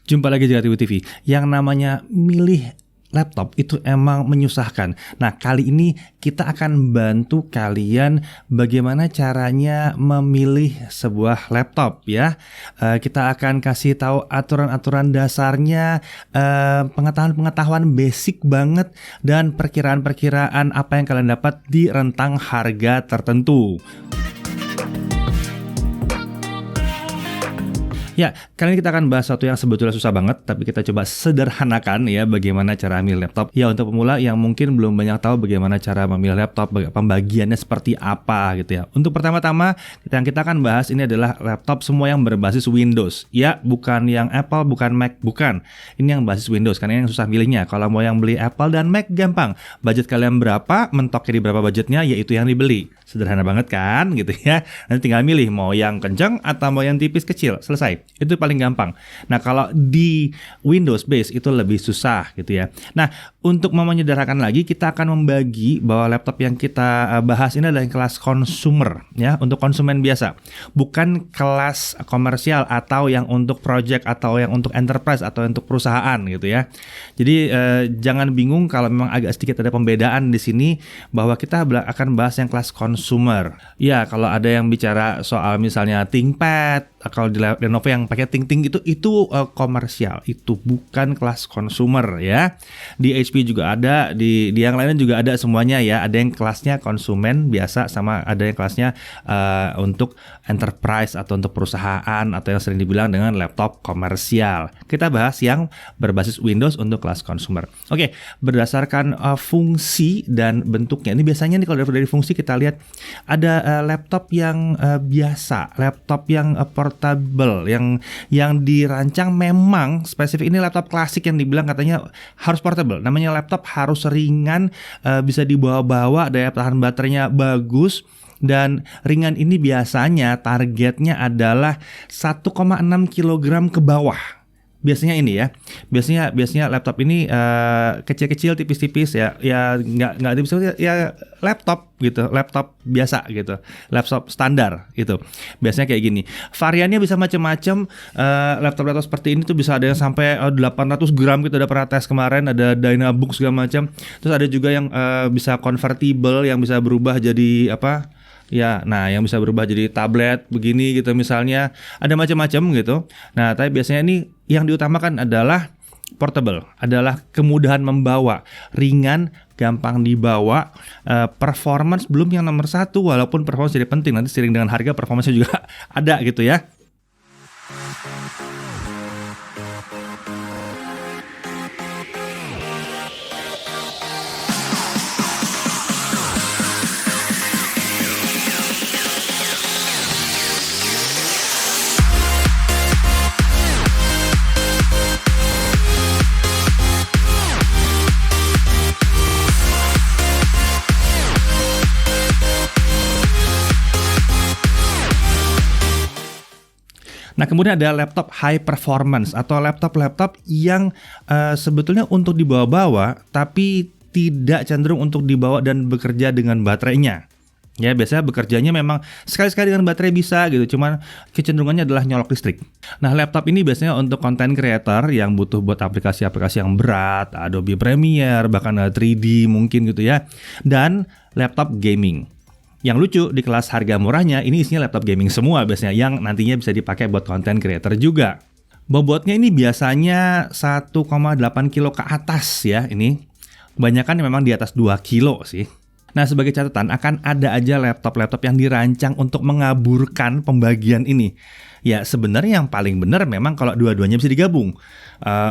Jumpa lagi di TV. Yang namanya milih laptop itu emang menyusahkan. Nah, kali ini kita akan bantu kalian bagaimana caranya memilih sebuah laptop ya. Kita akan kasih tahu aturan-aturan dasarnya, pengetahuan basic banget, dan perkiraan-perkiraan apa yang kalian dapat di rentang harga tertentu. Ya, kali ini kita akan bahas sesuatu yang sebetulnya susah banget, tapi kita coba sederhanakan ya bagaimana cara memilih laptop. Ya, untuk pemula yang mungkin belum banyak tahu bagaimana cara memilih laptop, pembagiannya seperti apa gitu ya. Untuk pertama-tama, yang kita akan bahas ini adalah laptop semua yang berbasis Windows. Ya, bukan yang Apple, bukan Mac, bukan. Ini yang basis Windows, karena yang susah milihnya. Kalau mau yang beli Apple dan Mac, gampang. Budget kalian berapa, mentoknya di berapa budgetnya, yaitu yang dibeli. Sederhana banget kan gitu ya. Nanti tinggal milih mau yang kenceng atau mau yang tipis kecil, selesai. Itu paling gampang. Nah, kalau di Windows base itu lebih susah gitu ya. Nah, untuk menyederhanakan lagi, kita akan membagi bahwa laptop yang kita bahas ini adalah yang kelas consumer ya, untuk konsumen biasa. Bukan kelas komersial atau yang untuk project atau yang untuk enterprise atau untuk perusahaan gitu ya. Jadi jangan bingung kalau memang agak sedikit ada pembedaan di sini bahwa kita akan bahas yang kelas consumer. Ya, kalau ada yang bicara soal misalnya ThinkPad, kalau di Lenovo yang pakai Think itu komersial, itu bukan kelas consumer ya. Di HP juga ada, di yang lainnya juga ada semuanya ya. Ada yang kelasnya konsumen biasa, sama ada yang kelasnya untuk enterprise atau untuk perusahaan, atau yang sering dibilang dengan laptop komersial. Kita bahas yang berbasis Windows untuk kelas consumer. Oke, berdasarkan fungsi dan bentuknya. Ini biasanya nih kalau dari fungsi kita lihat ada laptop yang biasa, laptop yang portable, yang dirancang memang spesifik. Ini laptop klasik yang dibilang katanya harus portable. Namanya laptop harus ringan, bisa dibawa-bawa, daya tahan baterainya bagus. Dan ringan ini biasanya targetnya adalah 1,6 kg ke bawah. Biasanya ini ya. Biasanya laptop ini kecil-kecil, tipis-tipis ya. Ya nggak tipis ya, laptop gitu, laptop biasa gitu, laptop standar gitu. Biasanya kayak gini. Variannya bisa macam-macam. Laptop seperti ini tuh bisa ada yang sampai 800 gram, kita udah pernah tes kemarin. Ada Dynabook segala macam. Terus ada juga yang bisa convertible, yang bisa berubah jadi apa? Ya, nah yang bisa berubah jadi tablet begini gitu misalnya, ada macam-macam gitu. Nah, tapi biasanya ini yang diutamakan adalah portable, adalah kemudahan membawa, ringan, gampang dibawa, performance belum yang nomor satu, walaupun performance jadi penting, nanti seiring dengan harga performance juga ada gitu ya. Nah, kemudian ada laptop high performance atau laptop yang sebetulnya untuk dibawa-bawa tapi tidak cenderung untuk dibawa dan bekerja dengan baterainya. Ya, biasanya bekerjanya memang sekali-sekali dengan baterai bisa gitu, cuman kecenderungannya adalah nyolok listrik. Nah, laptop ini biasanya untuk content creator yang butuh buat aplikasi-aplikasi yang berat, Adobe Premiere, bahkan 3D mungkin gitu ya. Dan laptop gaming. Yang lucu, di kelas harga murahnya ini isinya laptop gaming semua biasanya, yang nantinya bisa dipakai buat content creator juga. Bobotnya ini biasanya 1,8 kilo ke atas ya ini. Kebanyakan memang di atas 2 kilo sih. Nah, sebagai catatan, akan ada aja laptop-laptop yang dirancang untuk mengaburkan pembagian ini. Ya, sebenarnya yang paling benar memang kalau dua-duanya bisa digabung.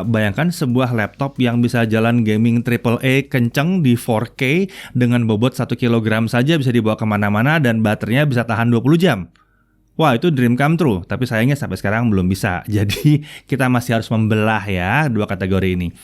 Bayangkan sebuah laptop yang bisa jalan gaming AAA kenceng di 4K dengan bobot 1 kg saja bisa dibawa kemana-mana dan baterainya bisa tahan 20 jam. Wah, itu dream come true, tapi sayangnya sampai sekarang belum bisa. Jadi kita masih harus membelah ya dua kategori ini.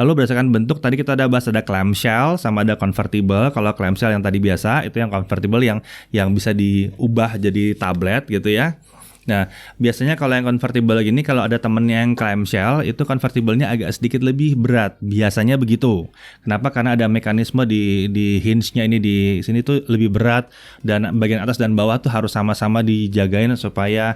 Lalu berdasarkan bentuk, tadi kita ada bahas ada clamshell sama ada convertible. Kalau clamshell yang tadi biasa, itu yang convertible yang bisa diubah jadi tablet gitu ya. Nah, biasanya kalau yang convertible gini, kalau ada temennya yang clamshell, itu convertible-nya agak sedikit lebih berat. Biasanya begitu. Kenapa? Karena ada mekanisme di hinge-nya ini di sini tuh lebih berat, dan bagian atas dan bawah tuh harus sama-sama dijagain supaya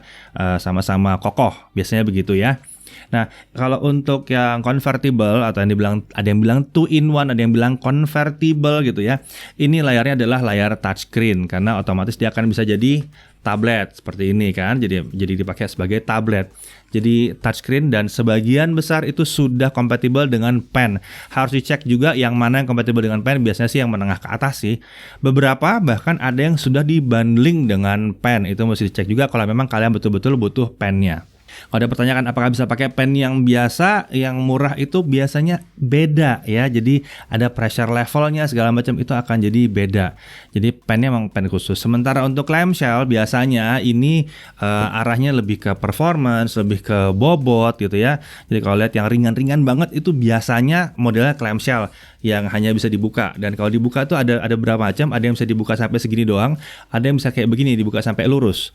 sama-sama kokoh. Biasanya begitu ya. Nah, kalau untuk yang convertible atau yang dibilang ada yang bilang 2-in-1, ada yang bilang convertible gitu ya. Ini layarnya adalah layar touchscreen karena otomatis dia akan bisa jadi tablet seperti ini kan. Jadi dipakai sebagai tablet. Jadi touchscreen dan sebagian besar itu sudah kompatibel dengan pen. Harus dicek juga yang mana yang kompatibel dengan pen. Biasanya sih yang menengah ke atas sih. Beberapa bahkan ada yang sudah dibundling dengan pen. Itu mesti dicek juga kalau memang kalian betul-betul butuh pennya. Kalau ada pertanyaan apakah bisa pakai pen yang biasa, yang murah itu biasanya beda ya. Jadi ada pressure levelnya segala macam itu akan jadi beda. Jadi pennya memang pen khusus. Sementara untuk clamshell biasanya ini arahnya lebih ke performance, lebih ke bobot gitu ya. Jadi kalau lihat yang ringan-ringan banget itu biasanya modelnya clamshell yang hanya bisa dibuka. Dan kalau dibuka tuh ada berapa macam. Ada yang bisa dibuka sampai segini doang. Ada yang bisa kayak begini dibuka sampai lurus.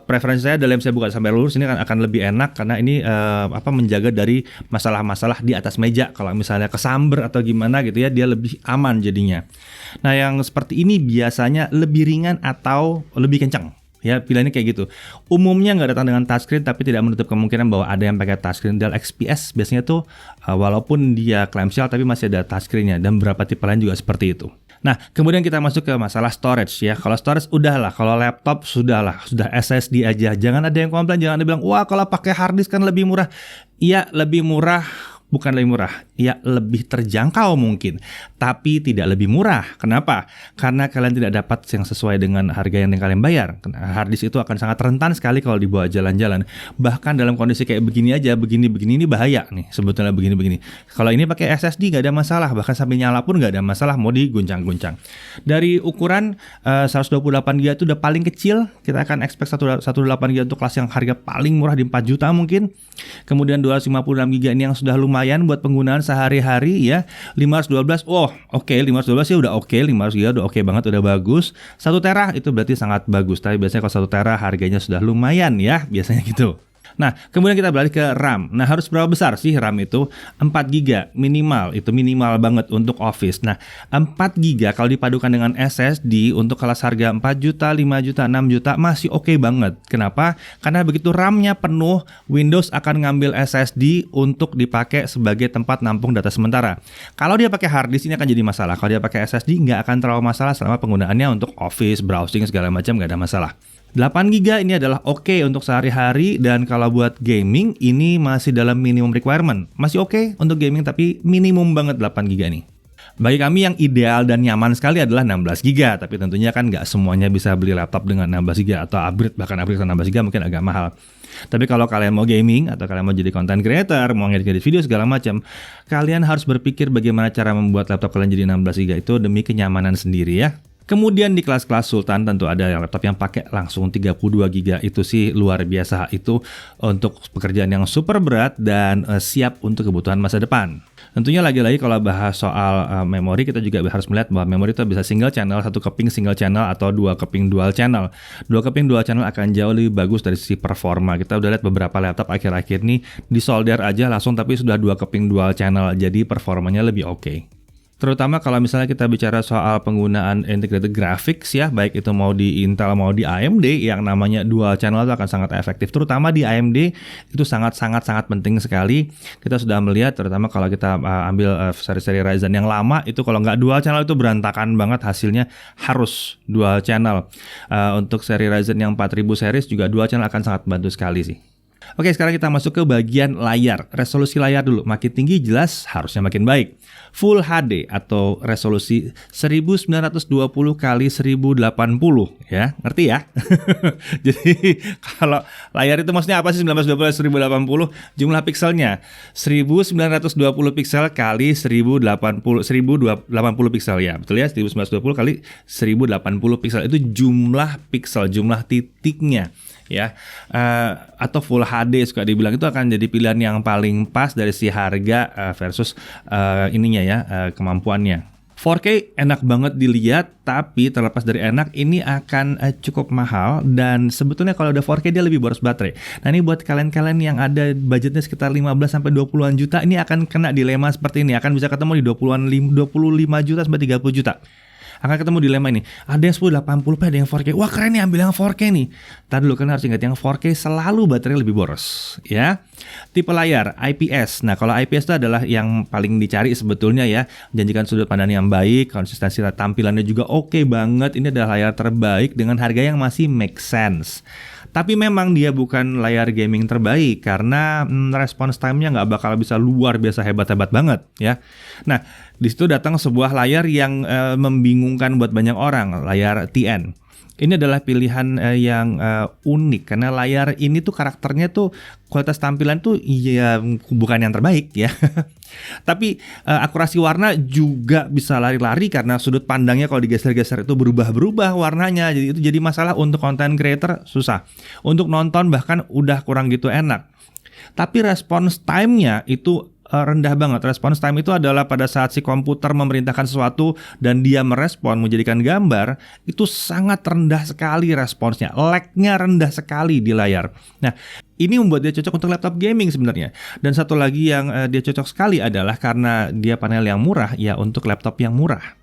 Preferensi saya adalah yang bisa dibuka sampai lurus ini akan lebih enak karena ini menjaga dari masalah-masalah di atas meja. Kalau misalnya kesamber atau gimana gitu ya, dia lebih aman jadinya. Nah, yang seperti ini biasanya lebih ringan atau lebih kencang. Ya, pilihannya kayak gitu. Umumnya nggak datang dengan touchscreen, tapi tidak menutup kemungkinan bahwa ada yang pakai touchscreen. Dell XPS biasanya tuh walaupun dia clamshell tapi masih ada touchscreen-nya, dan beberapa tipe lain juga seperti itu. Nah, kemudian kita masuk ke masalah storage ya. Kalau storage udahlah, kalau laptop sudah SSD aja. Jangan ada yang komplain, jangan ada yang bilang, wah kalau pakai hard disk kan lebih murah. Iya, lebih murah. Bukan lebih murah, ya lebih terjangkau mungkin, tapi tidak lebih murah. Kenapa? Karena kalian tidak dapat yang sesuai dengan harga yang kalian bayar. Hard disk itu akan sangat rentan sekali kalau dibawa jalan-jalan. Bahkan dalam kondisi kayak begini aja, begini ini bahaya nih, sebetulnya begini. Kalau ini pakai SSD nggak ada masalah, bahkan sampai nyala pun nggak ada masalah, mau diguncang-guncang. Dari ukuran 128GB itu udah paling kecil, kita akan expect 128GB untuk kelas yang harga paling murah di 4 juta mungkin. Kemudian 256GB ini yang sudah lumayan buat penggunaan sehari-hari ya. 512, 512 ya udah oke, 500GB udah oke banget, udah bagus. 1 tera itu berarti sangat bagus, tapi biasanya kalau 1 tera harganya sudah lumayan ya, biasanya gitu. Nah, kemudian kita balik ke RAM. Nah, harus berapa besar sih RAM itu? 4GB minimal, itu minimal banget untuk Office. Nah, 4GB kalau dipadukan dengan SSD untuk kelas harga 4 juta, 5 juta, 6 juta masih oke banget. Kenapa? Karena begitu RAM-nya penuh, Windows akan ngambil SSD untuk dipakai sebagai tempat nampung data sementara. Kalau dia pakai hard disk ini akan jadi masalah. Kalau dia pakai SSD nggak akan terlalu masalah selama penggunaannya untuk Office, browsing segala macam nggak ada masalah. 8GB ini adalah oke untuk sehari-hari, dan kalau buat gaming ini masih dalam minimum requirement. Masih oke untuk gaming tapi minimum banget 8GB nih. Bagi kami yang ideal dan nyaman sekali adalah 16GB, tapi tentunya kan nggak semuanya bisa beli laptop dengan 16GB atau bahkan upgrade ke 16GB mungkin agak mahal. Tapi kalau kalian mau gaming atau kalian mau jadi content creator, mau ngedit video segala macam, kalian harus berpikir bagaimana cara membuat laptop kalian jadi 16GB itu demi kenyamanan sendiri ya. Kemudian di kelas-kelas Sultan tentu ada laptop yang pakai langsung 32GB, itu sih luar biasa, itu untuk pekerjaan yang super berat dan siap untuk kebutuhan masa depan. Tentunya lagi-lagi kalau bahas soal memori, kita juga harus melihat bahwa memori itu bisa single channel, 1 keping single channel atau 2 keping dual channel. 2 keping dual channel akan jauh lebih bagus dari sisi performa. Kita udah lihat beberapa laptop akhir-akhir ini disolder aja langsung tapi sudah 2 keping dual channel, jadi performanya lebih oke. Terutama kalau misalnya kita bicara soal penggunaan integrated graphics ya, baik itu mau di Intel mau di AMD, yang namanya dual channel itu akan sangat efektif. Terutama di AMD itu sangat penting sekali. Kita sudah melihat terutama kalau kita ambil seri-seri Ryzen yang lama itu kalau nggak dual channel itu berantakan banget hasilnya, harus dual channel. Untuk seri Ryzen yang 4000 series juga dual channel akan sangat bantu sekali sih. Oke, sekarang kita masuk ke bagian layar. Resolusi layar dulu. Makin tinggi jelas harusnya makin baik. Full HD atau resolusi 1920 x 1080 ya. Ngerti ya? Jadi kalau layar itu maksudnya apa sih 1920 x 1080? Jumlah pikselnya 1920 piksel kali 1080 piksel ya. Betul ya? 1920 kali 1080 piksel itu jumlah piksel, jumlah titiknya. Ya, atau Full HD suka dibilang, itu akan jadi pilihan yang paling pas dari si harga versus kemampuannya. 4K enak banget dilihat, tapi terlepas dari enak, ini akan cukup mahal, dan sebetulnya kalau udah 4K dia lebih boros baterai. Nah, ini buat kalian-kalian yang ada budgetnya sekitar 15-20an juta, ini akan kena dilema seperti ini, akan bisa ketemu di 25 juta sampai 30 juta. akan ketemu dilema ini. Ada yang 1080p, ada yang 4K. Wah keren nih, ambil yang 4K nih. Tadi dulu kan harus ingat yang 4K selalu baterai lebih boros, ya. Tipe layar IPS. Nah, kalau IPS itu adalah yang paling dicari sebetulnya ya. Janjikan sudut pandang yang baik, konsistensi tampilannya juga oke banget. Ini adalah layar terbaik dengan harga yang masih make sense. Tapi memang dia bukan layar gaming terbaik karena response time-nya nggak bakal bisa luar biasa hebat-hebat banget ya. Nah, di situ datang sebuah layar yang membingungkan buat banyak orang, layar TN. Ini adalah pilihan yang unik karena layar ini tuh karakternya tuh kualitas tampilan tuh ya bukan yang terbaik ya. Tapi akurasi warna juga bisa lari-lari karena sudut pandangnya kalau digeser-geser itu berubah-berubah warnanya. Jadi itu jadi masalah untuk content creator, susah. Untuk nonton bahkan udah kurang gitu enak. Tapi response time-nya itu rendah banget. Response time itu adalah pada saat si komputer memerintahkan sesuatu dan dia merespon menjadikan gambar, itu sangat rendah sekali responsnya. Lag-nya rendah sekali di layar. Nah, ini membuat dia cocok untuk laptop gaming sebenarnya. Dan satu lagi yang dia cocok sekali adalah karena dia panel yang murah, ya untuk laptop yang murah.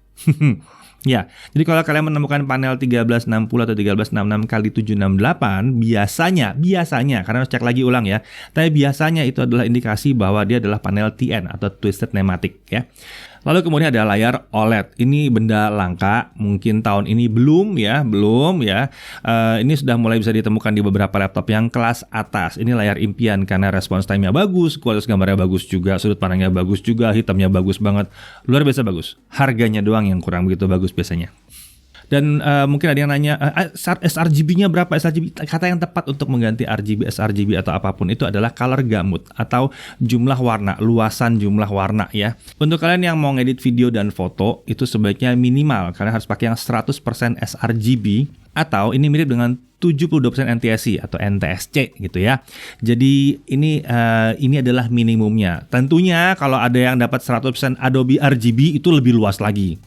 Ya, jadi kalau kalian menemukan panel 1360 atau 1366x768, biasanya, karena harus cek lagi ulang ya, tapi biasanya itu adalah indikasi bahwa dia adalah panel TN atau Twisted Nematic ya. Lalu kemudian ada layar OLED. Ini benda langka, mungkin tahun ini belum ya. Ini sudah mulai bisa ditemukan di beberapa laptop yang kelas atas. Ini layar impian karena response time-nya bagus, kualitas gambarnya bagus juga, sudut pandangnya bagus juga, hitamnya bagus banget, luar biasa bagus. Harganya doang yang kurang begitu bagus biasanya. Dan mungkin ada yang nanya sRGB-nya berapa? sRGB, kata yang tepat untuk mengganti RGB, sRGB atau apapun itu adalah color gamut atau jumlah warna, luasan jumlah warna ya. Untuk kalian yang mau ngedit video dan foto itu sebaiknya minimal kalian harus pakai yang 100% sRGB atau ini mirip dengan 72% NTSC atau NTSC gitu ya. Jadi ini adalah minimumnya. Tentunya kalau ada yang dapat 100% Adobe RGB itu lebih luas lagi.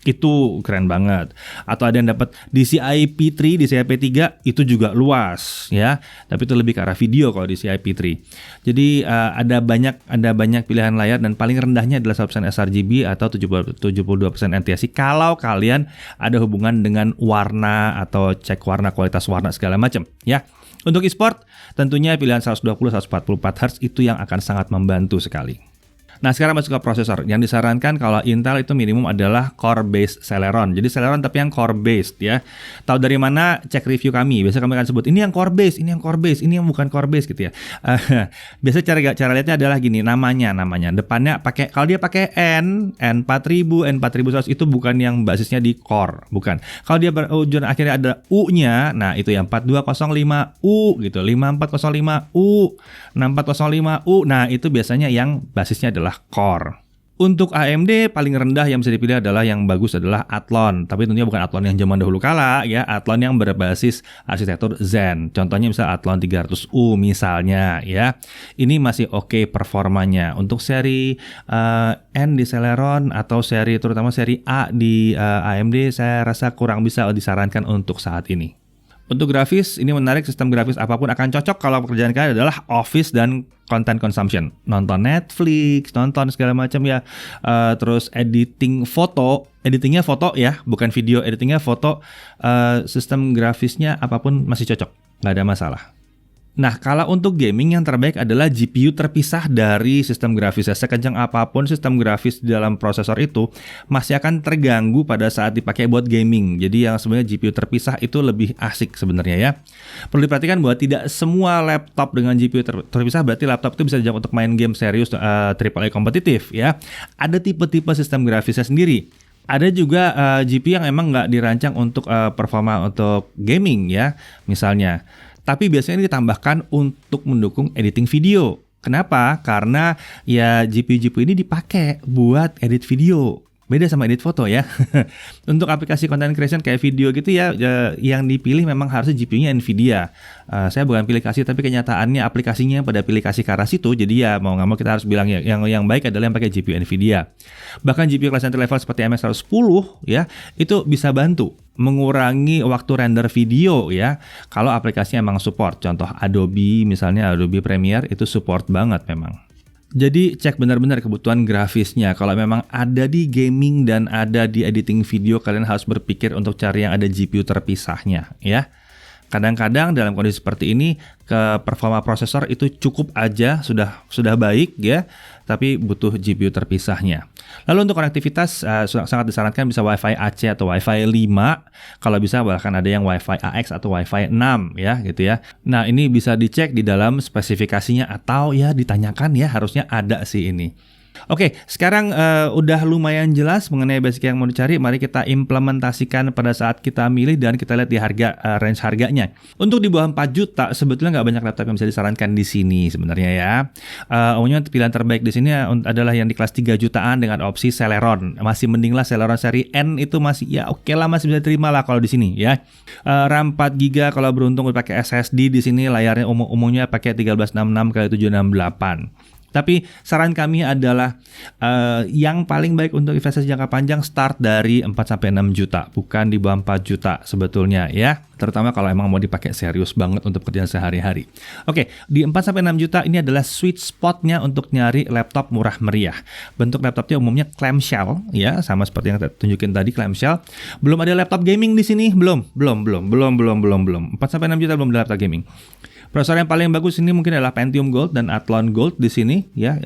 Itu keren banget. Atau ada yang dapat DCI P3, DCI P3 itu juga luas ya. Tapi itu lebih ke arah video kalau DCI P3. Jadi ada banyak pilihan layar dan paling rendahnya adalah 100% sRGB atau 72% NTSC kalau kalian ada hubungan dengan warna atau cek warna, kualitas warna segala macam ya. Untuk e-sport tentunya pilihan 120-144 Hz itu yang akan sangat membantu sekali. Nah sekarang masuk ke prosesor. Yang disarankan kalau Intel itu minimum adalah core based Celeron. Jadi Celeron tapi yang core based ya. Tahu dari mana? Cek review kami. Biasanya kami akan sebut ini yang core based, ini yang core based, ini yang bukan core based gitu ya. Biasa cara lihatnya adalah gini, namanya. Depannya pakai, kalau dia pakai N4000, N4100 itu bukan yang basisnya di core, bukan. Kalau dia berujung akhirnya ada U-nya, nah itu yang 4205U gitu, 5405U, 6405U. Nah itu biasanya yang basisnya adalah core. Untuk AMD paling rendah yang bisa dipilih adalah yang bagus adalah Athlon, tapi tentunya bukan Athlon yang zaman dahulu kala ya, Athlon yang berbasis arsitektur Zen. Contohnya misalnya Athlon 300U misalnya ya. Ini masih oke performanya. Untuk seri N di Celeron atau terutama seri A di AMD saya rasa kurang bisa disarankan untuk saat ini. Untuk grafis, ini menarik, sistem grafis apapun akan cocok kalau pekerjaan kalian adalah office dan content consumption. Nonton Netflix, nonton segala macam ya. Terus editingnya foto ya, bukan video, editingnya foto. Sistem grafisnya apapun masih cocok, nggak ada masalah. Nah, kalau untuk gaming yang terbaik adalah GPU terpisah dari sistem grafisnya. Sekencang apapun sistem grafis di dalam prosesor itu masih akan terganggu pada saat dipakai buat gaming. Jadi yang sebenarnya GPU terpisah itu lebih asik sebenarnya ya. Perlu diperhatikan bahwa tidak semua laptop dengan GPU terpisah berarti laptop itu bisa dijangkau untuk main game serius AAA kompetitif ya. Ada tipe-tipe sistem grafisnya sendiri. Ada juga GPU yang emang nggak dirancang untuk performa untuk gaming ya, misalnya. Tapi biasanya ini ditambahkan untuk mendukung editing video. Kenapa? Karena ya GPU ini dipakai buat edit video. Beda sama edit foto ya. Untuk aplikasi content creation kayak video gitu ya, yang dipilih memang harusnya GPU-nya Nvidia. Saya bukan pilih kasih, tapi kenyataannya aplikasinya pada pilih kasih ke arah situ. Jadi ya mau nggak mau kita harus bilang ya, yang baik adalah yang pakai GPU Nvidia. Bahkan GPU kelas entry level seperti MX110 ya, itu bisa bantu mengurangi waktu render video ya. Kalau aplikasinya emang support. Contoh Adobe misalnya, Adobe Premiere itu support banget memang. Jadi cek benar-benar kebutuhan grafisnya. Kalau memang ada di gaming dan ada di editing video, kalian harus berpikir untuk cari yang ada GPU terpisahnya ya. Kadang-kadang dalam kondisi seperti ini ke performa prosesor itu cukup aja, sudah baik ya, tapi butuh GPU terpisahnya. Lalu untuk konektivitas sangat disarankan bisa Wi-Fi AC atau Wi-Fi 5, kalau bisa bahkan ada yang Wi-Fi AX atau Wi-Fi 6 ya gitu ya. Nah, ini bisa dicek di dalam spesifikasinya atau ya ditanyakan ya, harusnya ada sih ini. Oke, sekarang udah lumayan jelas mengenai basic yang mau dicari. Mari kita implementasikan pada saat kita milih dan kita lihat di harga range harganya. Untuk di bawah 4 juta sebetulnya nggak banyak laptop yang bisa disarankan di sini sebenarnya ya. Umumnya pilihan terbaik di sini adalah yang di kelas 3 jutaan dengan opsi Celeron. Masih mending lah Celeron seri N itu masih ya oke lah, masih bisa terima lah kalau di sini ya. RAM 4 GB kalau beruntung pakai SSD di sini, layarnya umumnya pakai 1366x768. Tapi saran kami adalah yang paling baik untuk investasi jangka panjang start dari 4-6 juta, bukan di bawah 4 juta sebetulnya ya. Terutama kalau emang mau dipakai serius banget untuk pekerjaan sehari-hari. Oke, di 4-6 juta ini adalah sweet spotnya untuk nyari laptop murah meriah. Bentuk laptopnya umumnya clamshell ya, sama seperti yang tunjukin tadi, clamshell. Belum ada laptop gaming di sini, belum. 4-6 juta belum ada laptop gaming. Prosesor yang paling bagus ini mungkin adalah Pentium Gold dan Athlon Gold di sini ya,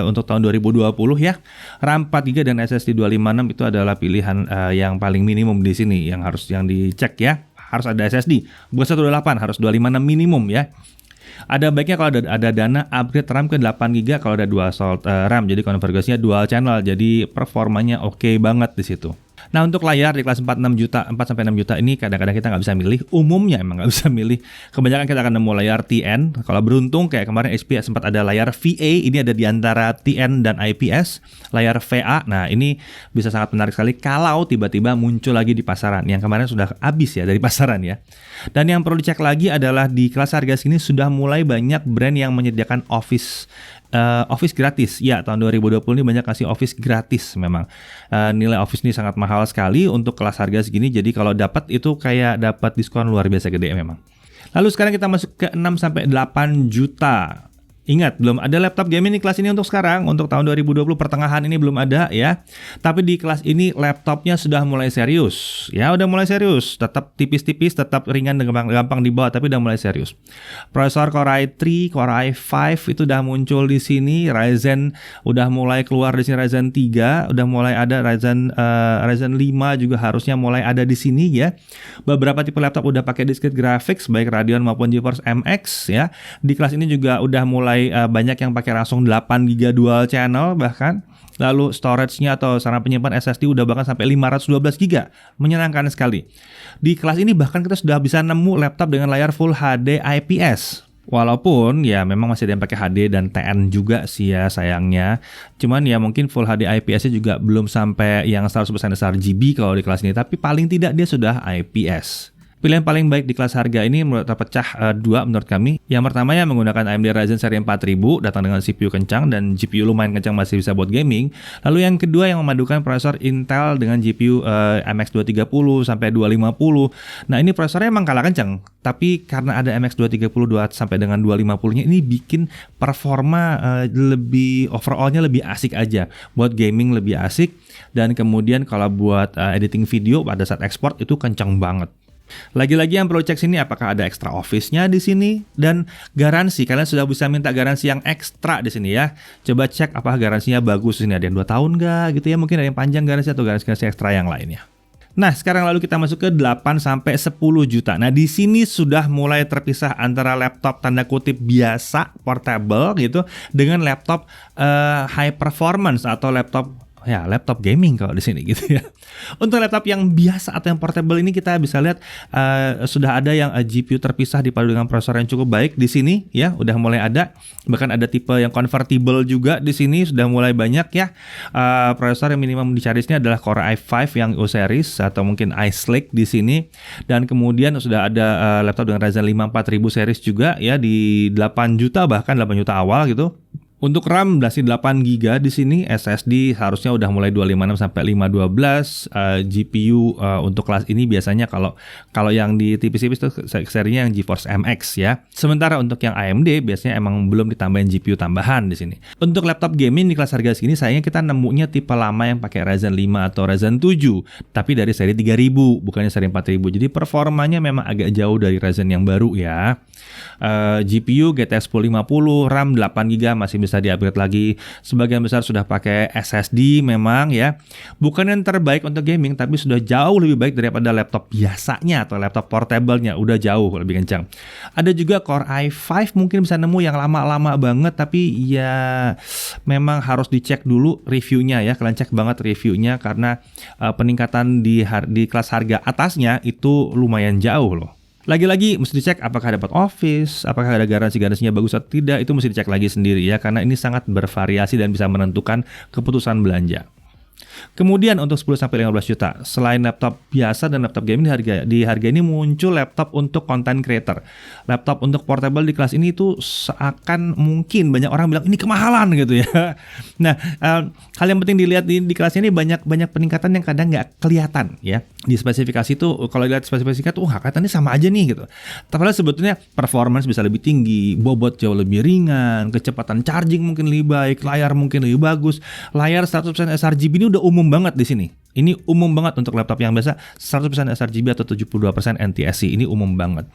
untuk tahun 2020 ya. RAM 4 GB dan SSD 256 itu adalah pilihan yang paling minimum di sini yang dicek ya. Harus ada SSD, bukan 128, harus 256 minimum ya. Ada baiknya kalau ada dana upgrade RAM ke 8 GB kalau ada dual slot RAM, jadi konfigurasinya dual channel, jadi performanya oke banget di situ. Nah, untuk layar di kelas 4-6 juta, 4-6 juta ini kadang-kadang kita nggak bisa milih. Umumnya emang nggak bisa milih. Kebanyakan kita akan nemu layar TN. Kalau beruntung kayak kemarin HP sempat ada layar VA, ini ada di antara TN dan IPS. Layar VA, nah ini bisa sangat menarik sekali kalau tiba-tiba muncul lagi di pasaran. Yang kemarin sudah habis ya dari pasaran ya. Dan yang perlu dicek lagi adalah di kelas harga segini sudah mulai banyak brand yang menyediakan Office gratis. Ya, tahun 2020 ini banyak kasih Office gratis memang. Nilai Office ini sangat mahal sekali untuk kelas harga segini. Jadi kalau dapat itu kayak dapat diskon luar biasa gede memang. Lalu sekarang kita masuk ke 6-8 juta. Ingat, belum ada laptop gaming di kelas ini untuk sekarang. Untuk tahun 2020 pertengahan ini belum ada ya. Tapi di kelas ini laptopnya sudah mulai serius. Ya, udah mulai serius. Tetap tipis-tipis, tetap ringan dan gampang dibawa, tapi udah mulai serius. Prosesor Core i3, Core i5 itu udah muncul di sini. Ryzen udah mulai keluar di sini, Ryzen 3, udah mulai ada Ryzen 5 juga harusnya mulai ada di sini ya. Beberapa tipe laptop udah pakai discrete graphics baik Radeon maupun GeForce MX ya. Di kelas ini juga udah mulai banyak yang pakai langsung 8 GB dual channel bahkan. Lalu storage-nya atau sarana penyimpan SSD udah bahkan sampai 512 GB. Menyenangkan sekali. Di kelas ini bahkan kita sudah bisa nemu laptop dengan layar Full HD IPS. Walaupun ya memang masih ada yang pakai HD dan TN juga sih ya sayangnya. Cuman ya mungkin Full HD IPS-nya juga belum sampai yang 100% sRGB kalau di kelas ini. Tapi paling tidak dia sudah IPS. Pilihan paling baik di kelas harga ini terpecah dua menurut kami. Yang pertama ya menggunakan AMD Ryzen seri 4000, datang dengan CPU kencang dan GPU lumayan kencang, masih bisa buat gaming. Lalu yang kedua yang memadukan prosesor Intel dengan GPU MX230 sampai 250. Nah, ini prosesornya emang kalah kencang, tapi karena ada MX230 sampai dengan 250-nya ini bikin performa lebih overall-nya lebih asik aja. Buat gaming lebih asik, dan kemudian kalau buat editing video pada saat ekspor itu kencang banget. Lagi-lagi yang perlu cek sini apakah ada extra office-nya di sini, dan garansi. Kalian sudah bisa minta garansi yang ekstra di sini ya. Coba cek apakah garansinya bagus. Ini ada yang 2 tahun nggak gitu ya, mungkin ada yang panjang garansi atau garansi ekstra yang lainnya. Nah, sekarang lalu kita masuk ke 8-10 juta. Nah, di sini sudah mulai terpisah antara laptop tanda kutip biasa, portable gitu, dengan laptop high performance atau laptop gaming kalau di sini gitu ya. Untuk laptop yang biasa atau yang portable ini kita bisa lihat sudah ada yang GPU terpisah dipadu dengan prosesor yang cukup baik di sini ya, udah mulai ada. Bahkan ada tipe yang convertible juga di sini sudah mulai banyak ya. Prosesor yang minimum dicari sini adalah Core i5 yang U series atau mungkin Ice Lake di sini, dan kemudian sudah ada laptop dengan Ryzen 5 4000 series juga ya di 8 juta, bahkan 8 juta awal gitu. Untuk RAM masih 8 GB di sini, SSD harusnya udah mulai 256 sampai 512. GPU untuk kelas ini biasanya kalau yang di tipis-tipis itu serinya yang GeForce MX ya. Sementara untuk yang AMD biasanya emang belum ditambahin GPU tambahan di sini. Untuk laptop gaming di kelas harga segini sayangnya kita nemunya tipe lama yang pakai Ryzen 5 atau Ryzen 7, tapi dari seri 3000 bukannya seri 4000. Jadi performanya memang agak jauh dari Ryzen yang baru ya. GPU GTX 1050, RAM 8 GB masih bisa di-upgrade lagi. Sebagian besar sudah pakai SSD memang ya. Bukan yang terbaik untuk gaming, tapi sudah jauh lebih baik daripada laptop biasanya atau laptop portable-nya. Udah jauh lebih kencang. Ada juga Core i5 mungkin bisa nemu yang lama-lama banget, tapi ya memang harus dicek dulu reviewnya ya. Kalian cek banget reviewnya karena peningkatan di kelas harga atasnya itu lumayan jauh loh. Lagi-lagi mesti dicek apakah dapat Office, apakah ada garansinya bagus atau tidak, itu mesti dicek lagi sendiri ya, karena ini sangat bervariasi dan bisa menentukan keputusan belanja. Kemudian untuk 10-15 juta, selain laptop biasa dan laptop gaming di harga ini muncul laptop untuk content creator. Laptop untuk portable di kelas ini itu seakan mungkin banyak orang bilang ini kemahalan gitu ya. Nah, hal yang penting dilihat di kelas ini banyak peningkatan yang kadang nggak kelihatan ya. Di spesifikasi itu kalau lihat spesifikasi tuh kelihatannya sama aja nih gitu. Tapi sebetulnya performance bisa lebih tinggi, bobot jauh lebih ringan, kecepatan charging mungkin lebih baik, layar mungkin lebih bagus. Layar 100% sRGB ini udah umum banget di sini. Ini umum banget untuk laptop yang biasa 100% sRGB atau 72% NTSC. Ini umum banget.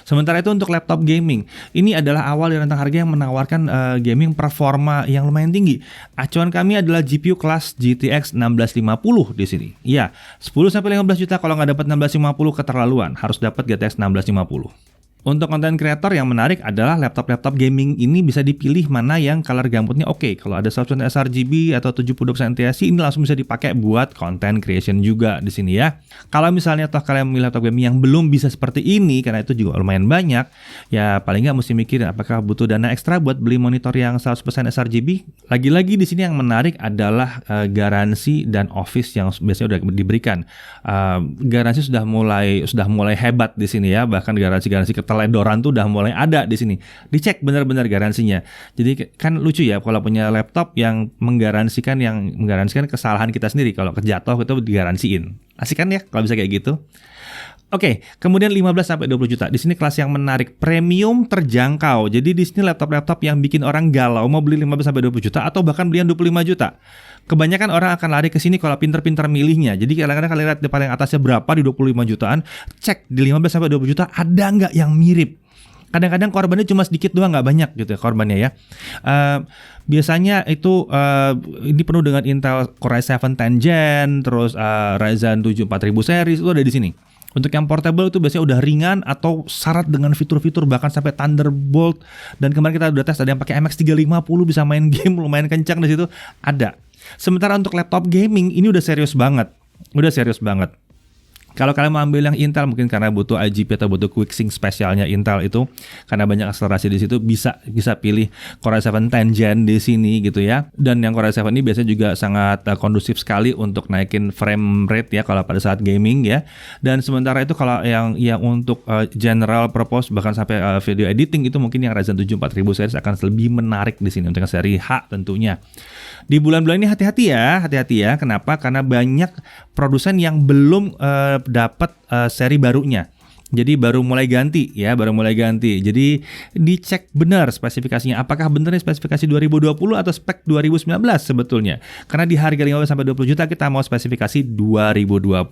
Sementara itu untuk laptop gaming, ini adalah awal di rentang harga yang menawarkan gaming performa yang lumayan tinggi. Acuan kami adalah GPU kelas GTX 1650 di sini. Ya, 10-15 juta kalau nggak dapat 1650 keterlaluan, harus dapat GTX 1650. Untuk konten kreator yang menarik adalah laptop-laptop gaming ini bisa dipilih mana yang color gambutnya oke. Kalau ada 100% sRGB atau 72% NTSC ini langsung bisa dipakai buat content creation juga di sini ya. Kalau misalnya toh kalian memilih laptop gaming yang belum bisa seperti ini karena itu juga lumayan banyak, ya paling nggak mesti mikirin apakah butuh dana ekstra buat beli monitor yang 100% sRGB. Lagi-lagi di sini yang menarik adalah garansi dan Office yang biasanya udah diberikan. Garansi sudah mulai hebat di sini ya, bahkan garansi keteledoran tuh udah mulai ada di sini. Dicek benar-benar garansinya. Jadi kan lucu ya kalau punya laptop yang menggaransikan kesalahan kita sendiri. Kalau kejatuh itu digaransiin. Asik kan ya kalau bisa kayak gitu. Oke, kemudian 15-20 juta. Di sini kelas yang menarik, premium terjangkau. Jadi di sini laptop-laptop yang bikin orang galau mau beli 15-20 juta atau bahkan beli yang 25 juta. Kebanyakan orang akan lari ke sini kalau pinter-pinter milihnya. Jadi kadang-kadang kalian lihat di paling atasnya berapa di 25 jutaan, cek di 15-20 juta ada nggak yang mirip. Kadang-kadang korbannya cuma sedikit doang, nggak banyak gitu ya korbannya ya. Biasanya itu ini penuh dengan Intel Core i7 10th Gen, terus Ryzen 7 4000 series itu ada di sini. Untuk yang portable itu biasanya udah ringan atau syarat dengan fitur-fitur bahkan sampai Thunderbolt, dan kemarin kita udah tes ada yang pakai MX 350 bisa main game lumayan kencang di situ ada. Sementara untuk laptop gaming ini udah serius banget. Kalau kalian mau ambil yang Intel mungkin karena butuh IGP atau butuh QuickSync spesialnya Intel itu karena banyak akselerasi di situ bisa pilih Core i7 10th Gen di sini gitu ya. Dan yang Core i7 ini biasanya juga sangat kondusif sekali untuk naikin frame rate ya kalau pada saat gaming ya. Dan sementara itu kalau yang untuk general purpose bahkan sampai video editing itu mungkin yang Ryzen 7 4000 series akan lebih menarik di sini untuk yang seri H tentunya. Di bulan-bulan ini hati-hati ya. Kenapa? Karena banyak produsen yang belum dapat seri barunya. Jadi baru mulai ganti. Jadi dicek benar spesifikasinya. Apakah benar spesifikasi 2020 atau spek 2019 sebetulnya? Karena di harga 15-20 juta kita mau spesifikasi 2020.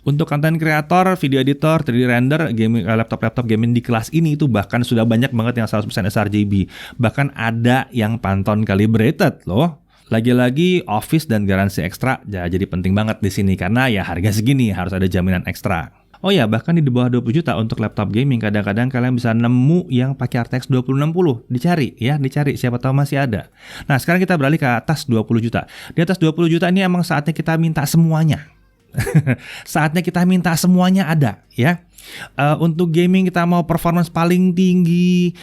Untuk konten kreator, video editor, 3D render, laptop gaming di kelas ini itu bahkan sudah banyak banget yang 100% sRGB. Bahkan ada yang Pantone calibrated loh. Lagi-lagi Office dan garansi ekstra jadi penting banget di sini karena ya harga segini harus ada jaminan ekstra. Oh ya, bahkan di bawah 20 juta untuk laptop gaming kadang-kadang kalian bisa nemu yang pakai RTX 2060. Dicari siapa tahu masih ada. Nah, sekarang kita beralih ke atas 20 juta. Di atas 20 juta ini emang saatnya kita minta semuanya. Saatnya kita minta semuanya ada ya. Untuk gaming kita mau performance paling tinggi,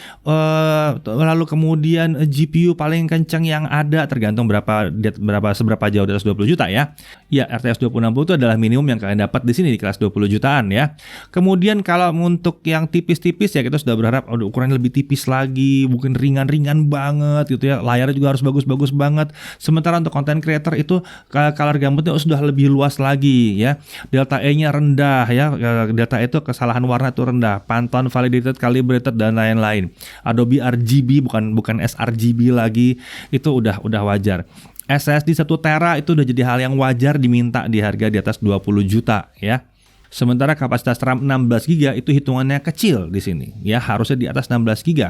lalu kemudian GPU paling kencang yang ada, tergantung seberapa jauh di atas 20 juta ya. Ya, RTX 2060 itu adalah minimum yang kalian dapat di sini di kelas 20 jutaan ya. Kemudian kalau untuk yang tipis-tipis ya kita sudah berharap ukurannya lebih tipis lagi, mungkin ringan-ringan banget gitu ya. Layarnya juga harus bagus-bagus banget. Sementara untuk content creator itu color gamutnya sudah lebih luas lagi ya. Delta E-nya rendah ya. Delta E itu kesalahan warna itu rendah. Pantone validated, calibrated dan lain-lain. Adobe RGB bukan sRGB lagi, itu udah wajar. SSD 1 tera itu udah jadi hal yang wajar diminta di harga di atas 20 juta ya. Sementara kapasitas RAM 16 GB itu hitungannya kecil di sini. Ya, harusnya di atas 16 GB.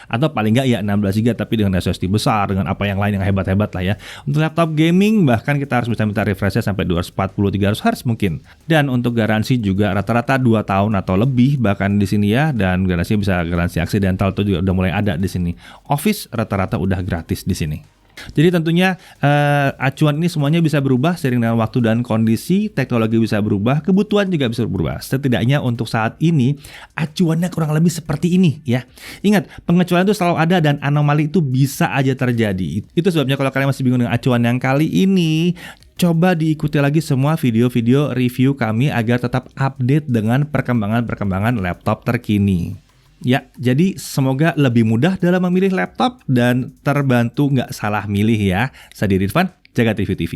Atau paling nggak ya 16 GB tapi dengan SSD besar, dengan apa yang lain yang hebat-hebat lah ya. Untuk laptop gaming bahkan kita harus bisa minta refreshnya sampai 240-300 Hz mungkin. Dan untuk garansi juga rata-rata 2 tahun atau lebih bahkan di sini ya, dan garansi aksidental itu juga udah mulai ada di sini. Office rata-rata udah gratis di sini. Jadi tentunya acuan ini semuanya bisa berubah seiring dengan waktu dan kondisi, teknologi bisa berubah, kebutuhan juga bisa berubah. Setidaknya untuk saat ini acuannya kurang lebih seperti ini ya. Ingat, pengecualian itu selalu ada dan anomali itu bisa aja terjadi. Itu sebabnya kalau kalian masih bingung dengan acuan yang kali ini, coba diikuti lagi semua video-video review kami agar tetap update dengan perkembangan-perkembangan laptop terkini. Ya, jadi semoga lebih mudah dalam memilih laptop dan terbantu nggak salah milih ya. Saya Ridvan, Jaga TV TV.